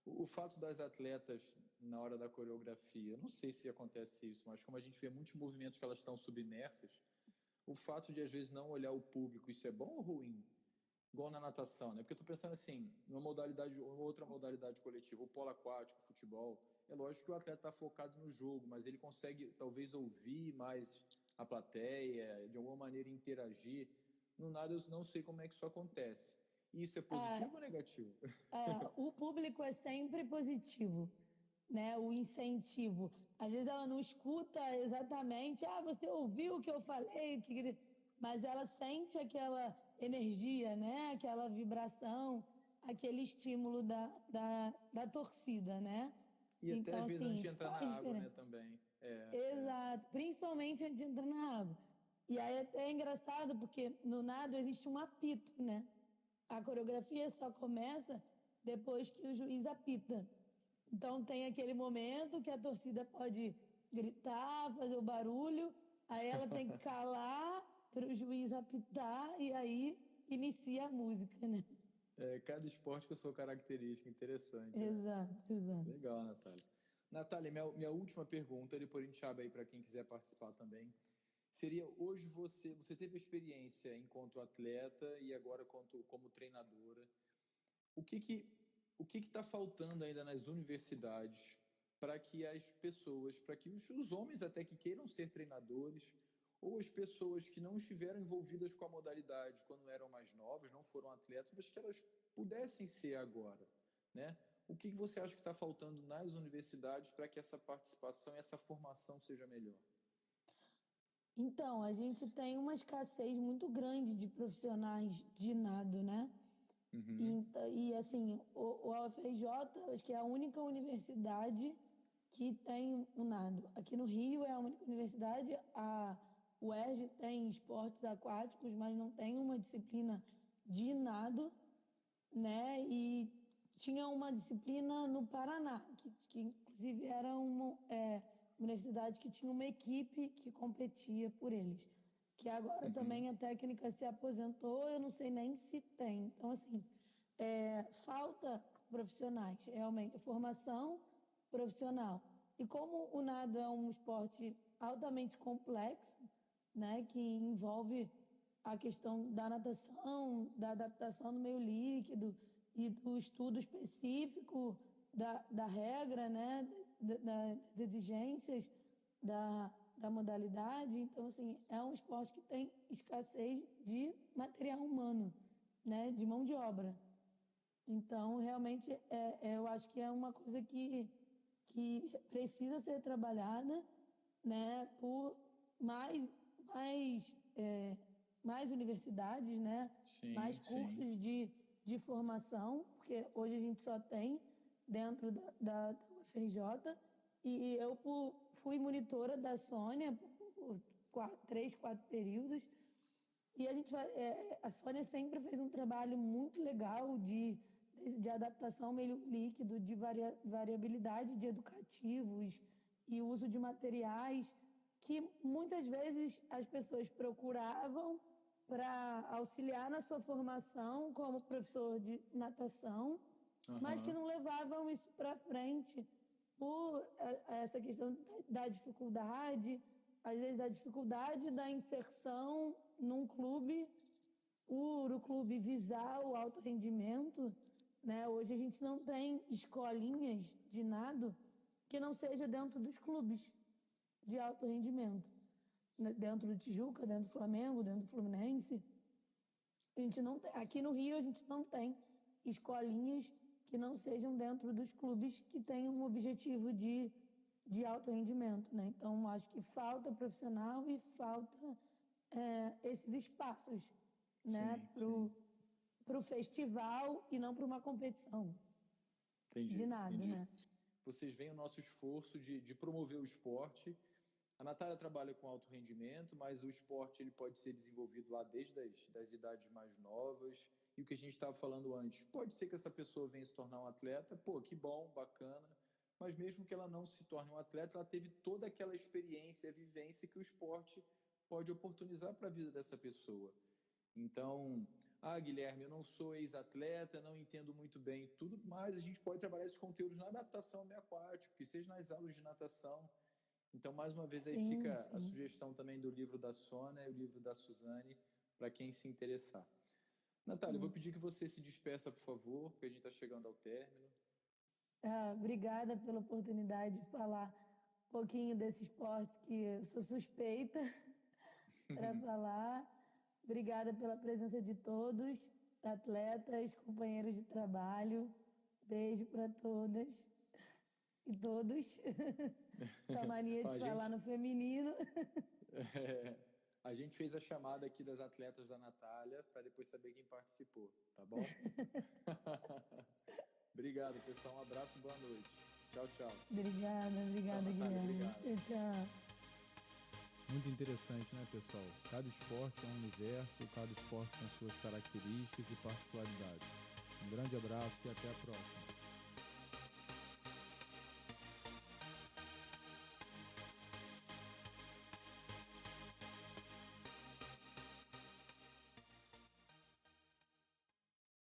O fato das atletas, na hora da coreografia, não sei se acontece isso, mas como a gente vê muitos movimentos que elas estão submersas, o fato de, às vezes, não olhar o público, isso é bom ou ruim? Igual na natação, né? Porque eu estou pensando assim, numa outra modalidade coletiva, o polo aquático, o futebol, é lógico que o atleta está focado no jogo, mas ele consegue, talvez, ouvir mais a plateia, de alguma maneira interagir. No nada, eu não sei como é que isso acontece. Isso é positivo ou negativo? O público é sempre positivo, né? O incentivo. Às vezes ela não escuta exatamente, você ouviu o que eu falei, mas ela sente aquela energia, né? Aquela vibração, aquele estímulo da torcida, né? E até então, às vezes assim, antes de entrar na água, né, também. Exato, principalmente antes de entrar na água. E aí é engraçado porque no nado existe um apito, né? A coreografia só começa depois que o juiz apita. Então tem aquele momento que a torcida pode gritar, fazer o barulho, aí ela tem que calar para o juiz apitar e aí inicia a música, né? Cada esporte com a sua característica, interessante. Exato, né? exato. Legal, Natália. Natália, minha última pergunta, depois a gente abre aí para quem quiser participar também. Seria, hoje você teve experiência enquanto atleta e agora como treinadora. O que está faltando ainda nas universidades para que as pessoas, para que os homens até que queiram ser treinadores ou as pessoas que não estiveram envolvidas com a modalidade quando eram mais novas, não foram atletas, mas que elas pudessem ser agora, né? O que você acha que está faltando nas universidades para que essa participação e essa formação seja melhor? Então, a gente tem uma escassez muito grande de profissionais de nado, né? Uhum. Assim, o UFRJ, acho que é a única universidade que tem o nado. Aqui no Rio é a única universidade, a UERJ tem esportes aquáticos, mas não tem uma disciplina de nado, né? E tinha uma disciplina no Paraná, que inclusive era uma universidade que tinha uma equipe que competia por eles. Que agora Uhum. também a técnica se aposentou, eu não sei nem se tem. Então, assim, falta profissionais, realmente, a formação profissional. E como o nado é um esporte altamente complexo, né, que envolve a questão da natação, da adaptação no meio líquido e do estudo específico da regra, né, das exigências da modalidade. Então, assim, é um esporte que tem escassez de material humano, né, de mão de obra. Então, realmente, eu acho que é uma coisa que precisa ser trabalhada, né, por mais, mais, é, mais universidades, né, mais Sim, sim. cursos de formação, porque hoje a gente só tem dentro da UFRJ, e eu fui monitora da Sônia por 3, 4 períodos, e a Sônia sempre fez um trabalho muito legal de adaptação ao meio líquido, de variabilidade de educativos e uso de materiais que muitas vezes as pessoas procuravam para auxiliar na sua formação como professor de natação, mas que Aham. não levavam isso para frente por essa questão da dificuldade, às vezes da dificuldade da inserção num clube, por o clube visar o alto rendimento, né? Hoje a gente não tem escolinhas de nado que não seja dentro dos clubes de alto rendimento, né? Dentro do Tijuca, dentro do Flamengo, dentro do Fluminense. A gente não tem, aqui no Rio a gente não tem escolinhas que não sejam dentro dos clubes que tenham um objetivo de alto rendimento, né? Então, acho que falta profissional e falta esses espaços, né? Sim, sim. Para o festival e não para uma competição de Entendi, nada, entendi. né? Vocês veem o nosso esforço de promover o esporte. A Natália trabalha com alto rendimento, mas o esporte ele pode ser desenvolvido lá desde das idades mais novas. E o que a gente estava falando antes, pode ser que essa pessoa venha se tornar um atleta, pô, que bom, bacana, mas mesmo que ela não se torne um atleta, ela teve toda aquela experiência, vivência que o esporte pode oportunizar para a vida dessa pessoa. Então, Guilherme, eu não sou ex-atleta, não entendo muito bem tudo, mas a gente pode trabalhar esses conteúdos na adaptação ao meio aquático, que seja nas aulas de natação. Então, mais uma vez, aí Sim, fica a sim. sugestão também do livro da Sônia e o livro da Suzane, para quem se interessar. Natália, eu vou Sim. pedir que você se despeça, por favor, porque a gente está chegando ao término. Obrigada pela oportunidade de falar um pouquinho desse esporte que eu sou suspeita para falar. Obrigada pela presença de todos, atletas, companheiros de trabalho. Beijo para todas e todos. Essa mania Ó, de falar no feminino. é, a gente fez a chamada aqui das atletas da Natália para depois saber quem participou, tá bom? Obrigado, pessoal. Um abraço, boa noite. Tchau, tchau. Tchau, Obrigada, Natália. Guilherme. Obrigado. Tchau, tchau. Muito interessante, né, pessoal? Cada esporte é um universo, cada esporte tem suas características e particularidades. Um grande abraço e até a próxima.